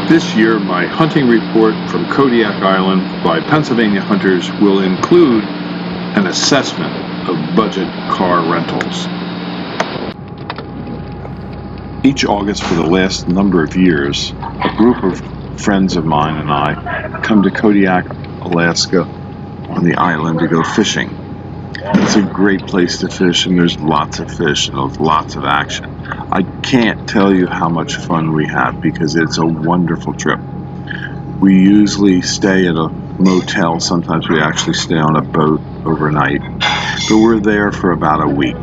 This year, my hunting report from Kodiak Island by Pennsylvania hunters will include an assessment of budget car rentals. Each August for the last number of years, a group of friends of mine and I come to Kodiak, Alaska, on the island to go fishing. It's a great place to fish, and there's lots of fish and lots of action. I can't tell you how much fun we have because it's a wonderful trip. We usually stay at a motel. Sometimes we actually stay on a boat overnight, but we're there for about a week.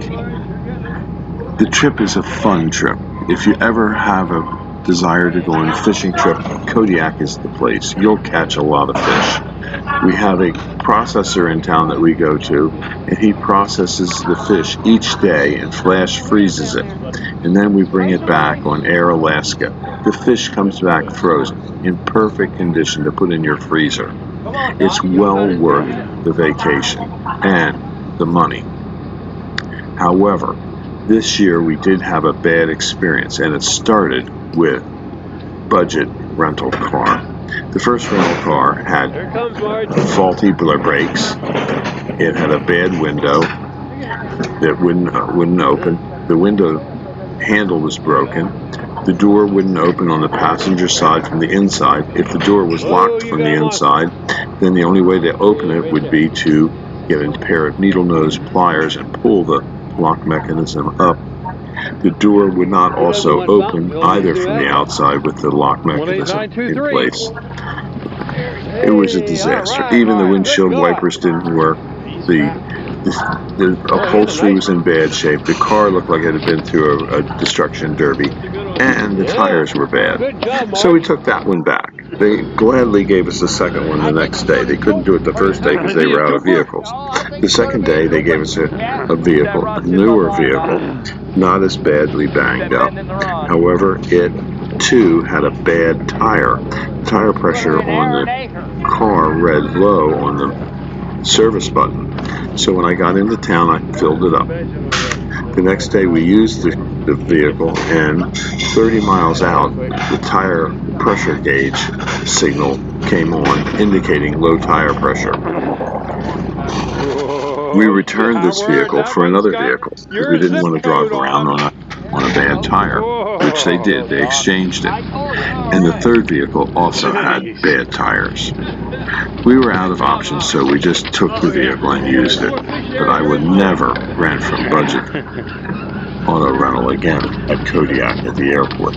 The trip is a fun trip. If you ever have a desire to go on a fishing trip, Kodiak is the place. You'll catch a lot of fish. We have a processor in town that we go to, and he processes the fish each day and flash freezes it. And then we bring it back on Air Alaska. The fish comes back frozen, in perfect condition to put in your freezer. It's well worth the vacation and the money. However, this year we did have a bad experience, and it started with budget rental car. The first rental car had faulty brakes. It had a bad window that wouldn't open. The window handle was broken. The door wouldn't open on the passenger side from the inside. If the door was locked from the inside, then the only way to open it would be to get a pair of needle nose pliers and pull the lock mechanism up. The door would not also open either from the outside with the lock mechanism in place. It was a disaster. Even the windshield wipers didn't work. The upholstery was in bad shape. The car looked like it had been through a destruction derby, and the tires were bad. So we took that one back. They gladly gave us the second one the next day. They couldn't do it the first day because they were out of vehicles. The second day they gave us a vehicle, a newer vehicle, not as badly banged up. However, it too had a bad tire. Tire pressure on the car read low on the service button. So when I got into town, I filled it up. The next day we used the vehicle, and 30 miles out, the tire pressure gauge signal came on, indicating low tire pressure. We returned this vehicle for another vehicle because we didn't want to drive around on a bad tire, which they did. They exchanged it. And the third vehicle also had bad tires. We were out of options, so we just took the vehicle and used it. But I would never rent from budget auto rental again at Kodiak at the airport.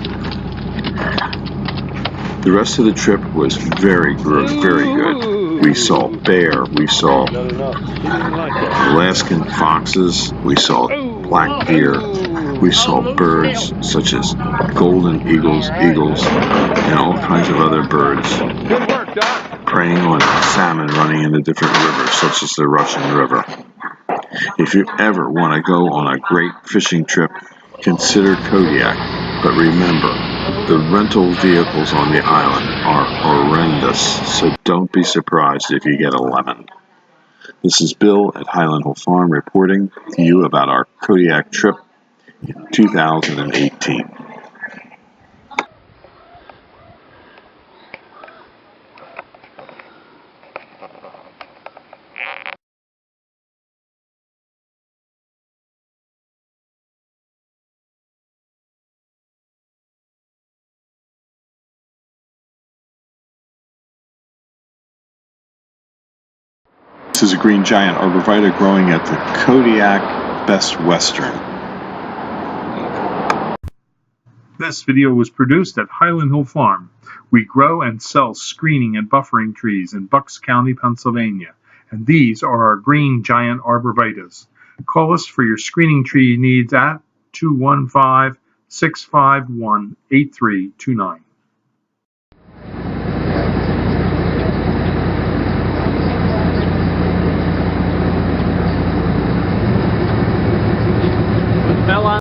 The rest of the trip was very good. We saw bear, we saw Alaskan foxes, we saw black deer, we saw birds such as golden eagles, and all kinds of other birds preying on salmon running in the different rivers, such as the Russian River. If you ever want to go on a great fishing trip, consider Kodiak, but remember, the rental vehicles on the island are horrendous, so don't be surprised if you get a lemon. This is Bill at Highland Hole Farm reporting to you about our Kodiak trip in 2018. This is a green giant arborvitae growing at the Kodiak Best Western. This video was produced at Highland Hill Farm. We grow and sell screening and buffering trees in Bucks County, Pennsylvania, and these are our green giant arborvitaes. Call us for your screening tree needs at 215-651-8329.